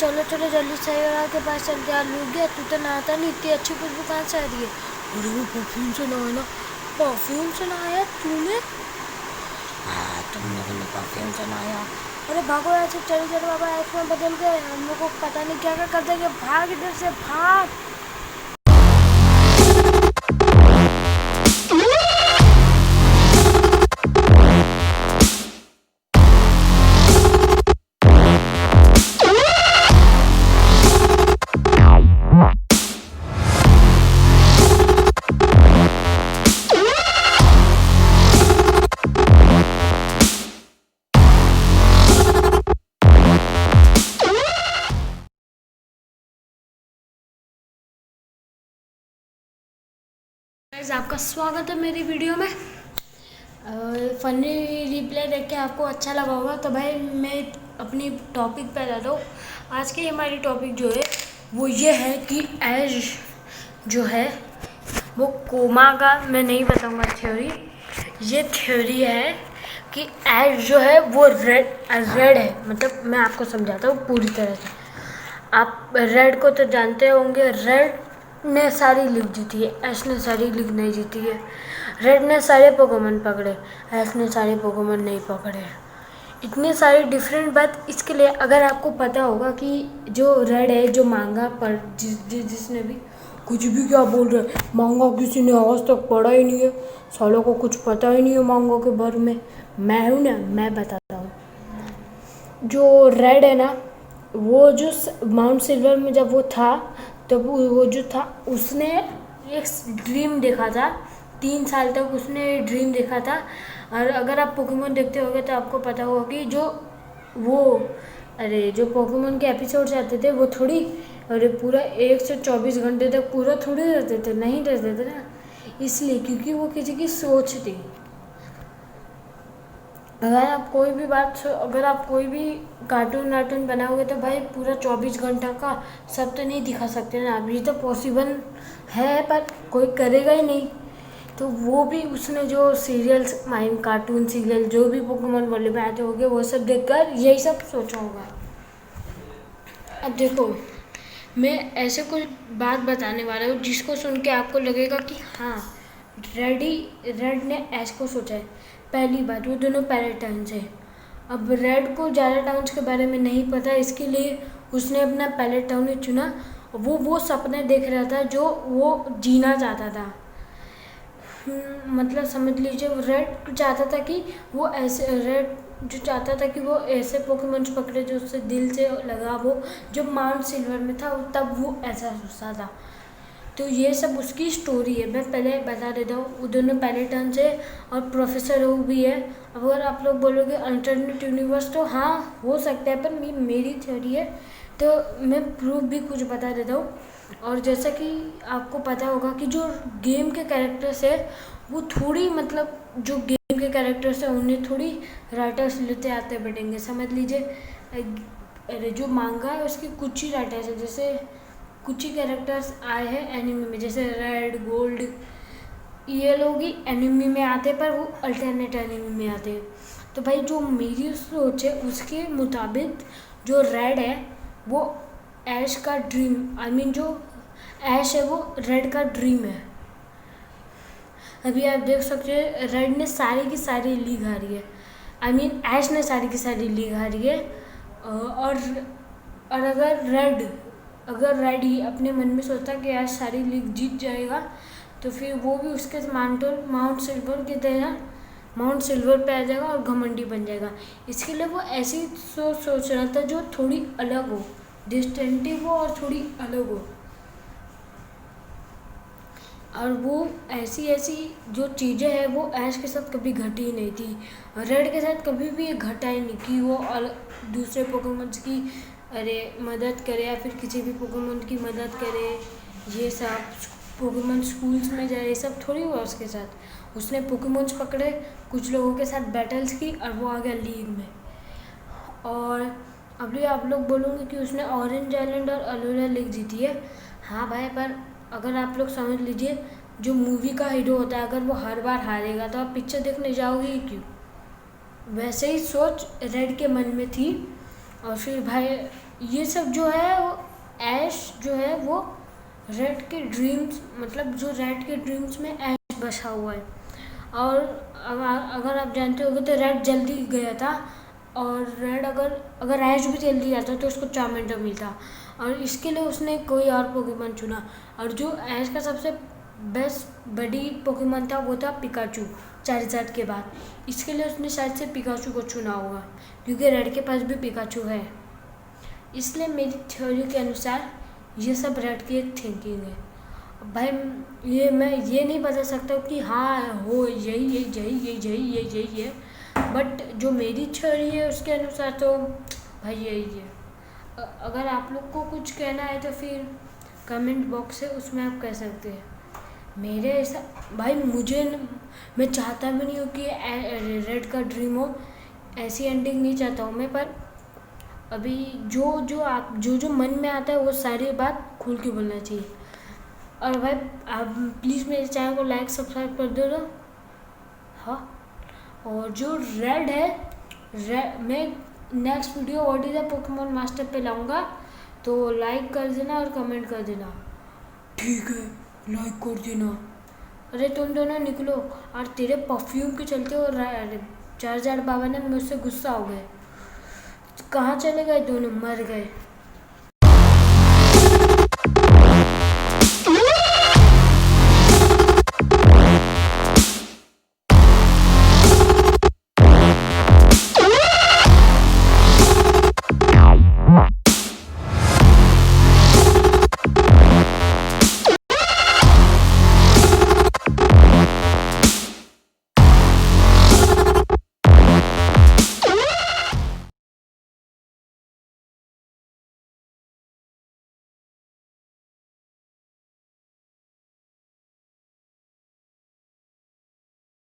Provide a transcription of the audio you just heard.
चलो चलो जल्दी सही के पास चलते यार। लूट गया, तू तो नहाता नहीं, इतनी अच्छी खुशबू कहाँ से आ रही है? अरे वो परफ्यूम से नहाना। परफ्यूम से नहाया तूने? हाँ, तुमने बोले परफ्यूम से नहाया। अरे भागो यार से, चलो चलो बाबा, ऐप में बदल गए, हम लोग को पता नहीं क्या क्या कर देंगे। भाग इधर से, भाग। आपका स्वागत है मेरी वीडियो में। फनी रिप्ले देख के आपको अच्छा लगा होगा, तो भाई मैं अपनी टॉपिक पे आ जाता हूँ। आज की हमारी टॉपिक जो है वो ये है कि ऐश जो है वो कोमा का, मैं नहीं बताऊँगा थ्योरी। ये थ्योरी है कि ऐश जो है वो रेड है। मतलब मैं आपको समझाता हूँ पूरी तरह से। आप रेड को तो जानते होंगे, रेड ने सारी लीग जीती है, ऐश ने सारी लीग नहीं जीती है। रेड ने सारे पोकेमॉन पकड़े, ऐश ने सारे पोकेमॉन नहीं पकड़े। इतनी सारी डिफरेंट बात इसके लिए, अगर आपको पता होगा कि जो रेड है, जो मांगा पर जिसने भी कुछ भी क्या बोल रहे, मांगा किसी ने आज तक पढ़ा ही नहीं है, सालों को कुछ पता ही नहीं है मांगा के बारे में। मैं हूँ ना, मैं बताता हूँ। जो रेड है ना, वो जो माउंट सिल्वर में जब वो था, तब वो जो था उसने एक ड्रीम देखा था। 3 साल तक उसने ड्रीम देखा था। और अगर आप पोकेमॉन देखते होगे तो आपको पता होगा कि जो पोकेमॉन के एपिसोड्स आते थे वो थोड़ी, अरे पूरा 1 से 24 घंटे तक पूरा थोड़ी रहते थे, नहीं रहते थे ना, इसलिए क्योंकि वो किसी की सोच थी। अगर आप कोई भी कार्टून वार्टून बनाओगे तो भाई पूरा 24 घंटा का सब तो नहीं दिखा सकते ना। अभी तो पॉसिबल है पर कोई करेगा ही नहीं। तो वो भी उसने जो सीरियल्स, कार्टून सीरियल जो भी पोकेमॉन वर्ल्ड में आते होंगे वो सब देखकर यही सब सोचा होगा। अब देखो, मैं ऐसे कुछ बात बताने वाला हूँ जिसको सुन के आपको लगेगा कि हाँ, रेड ने ऐश को सोचा है। पहली बात, वो दोनों पैलेटाउन्स है। अब रेड को ज़्यादा टाउन्स के बारे में नहीं पता, इसके लिए उसने अपना पैलेटाउन ही चुना। वो सपने देख रहा था जो वो जीना चाहता था। मतलब समझ लीजिए, रेड चाहता था कि वो ऐसे, रेड जो चाहता था कि वो ऐसे पोकेमॉन्स पकड़े जो उससे दिल से लगा। वो जब माउंट सिल्वर में था तब वो ऐसा सोचता था। तो ये सब उसकी स्टोरी है। मैं पहले बता देता हूँ, वो दोनों पैलेटन से और प्रोफेसर हो भी है। अगर आप लोग बोलोगे अल्टरनेट यूनिवर्स, तो हाँ हो सकता है, पर मेरी थ्योरी है तो मैं प्रूफ भी कुछ बता देता हूँ। और जैसा कि आपको पता होगा कि जो गेम के कैरेक्टर्स है वो थोड़ी, मतलब जो गेम के कैरेक्टर्स है उन्हें थोड़ी राइटर्स लेते आते बैठेंगे। समझ लीजिए, अरे जो मांगा है उसके कुछ ही राइटर्स है, जैसे कुछ ही कैरेक्टर्स आए हैं एनिमी में, जैसे रेड, गोल्ड, ये लोग ही एनिमी में आते, पर वो अल्टरनेट एनिमी में आते हैं। तो भाई जो मेरी सोच है उसके मुताबिक जो रेड है वो ऐश का ड्रीम, जो ऐश है वो रेड का ड्रीम है। अभी आप देख सकते हैं रेड ने सारी की सारी लीग हारी है, ऐश ने सारी की सारी लीग हारी है। और अगर रेड ही अपने मन में सोचता कि ऐश सारी लीग जीत जाएगा, तो फिर वो भी उसके माउंट सिल्वर की तरह माउंट सिल्वर पे आ जाएगा और घमंडी बन जाएगा। इसके लिए वो ऐसी सोच रहा था जो थोड़ी अलग हो, डिस्टिंक्टिव हो और थोड़ी अलग हो। और वो ऐसी जो चीज़ें हैं वो ऐश के साथ कभी घटी ही नहीं थी, रेड के साथ कभी भी घटा ही नहीं कि वो दूसरे पोकेमॉन्स की मदद करे या फिर किसी भी पोकेमॉन की मदद करे। ये सब पोकेमॉन स्कूल्स में जाए, ये सब थोड़ी हुआ उसके साथ। उसने पोकेमॉन्स पकड़े, कुछ लोगों के साथ बैटल्स की और वो आ गया लीग में। और अभी आप लोग बोलोगे कि उसने ऑरेंज आइलैंड और अलोरा लीग जीती है। हाँ भाई, पर अगर आप लोग समझ लीजिए, जो मूवी का हीरो होता है अगर वो हर बार हारेगा तो आप पिक्चर देखने जाओगे ही क्यों? वैसे ही सोच रेड के मन में थी, और फिर भाई ये सब जो है वो ऐश जो है वो रेड के ड्रीम्स, मतलब जो रेड के ड्रीम्स में ऐश बसा हुआ है। और अगर आप जानते होगे तो रेड जल्दी गया था, और रेड अगर अगर ऐश भी जल्दी जाता तो उसको चार्मेंडर मिलता, और इसके लिए उसने कोई और पोकेमॉन चुना। और जो ऐश का सबसे बेस्ट बड़ी पोकेमॉन था वो था पिकाचू, चार्जर के बाद। इसके लिए उसने शायद से पिकाचू को चुना होगा, क्योंकि रेड के पास भी पिकाचू है। इसलिए मेरी थ्योरी के अनुसार ये सब रेड की एक थिंकिंग है। भाई ये मैं ये नहीं बता सकता कि हाँ हो यही यही यही यही यही यही यही है, बट जो मेरी थ्योरी है उसके अनुसार तो भाई यही है। अगर आप लोग को कुछ कहना है तो फिर कमेंट बॉक्स है, उसमें आप कह सकते हैं। मेरे ऐसा भाई मैं चाहता भी नहीं हूँ कि रेड का ड्रीम हो, ऐसी एंडिंग नहीं चाहता हूँ मैं। पर अभी जो मन में आता है वो सारी बात खुल के बोलना चाहिए। और भाई आप प्लीज़ मेरे चैनल को लाइक सब्सक्राइब कर दो ना। हाँ, और जो रेड है मैं next video what is the Pokemon master पे लाऊंगा, तो लाइक कर देना और कमेंट कर देना। ठीक है, लाइक कर देना। अरे तुम दोनों निकलो, और तेरे परफ्यूम के चलते और चार्जर बाबा ने मुझसे गुस्सा हो गए। कहाँ चले गए दोनों, मर गए।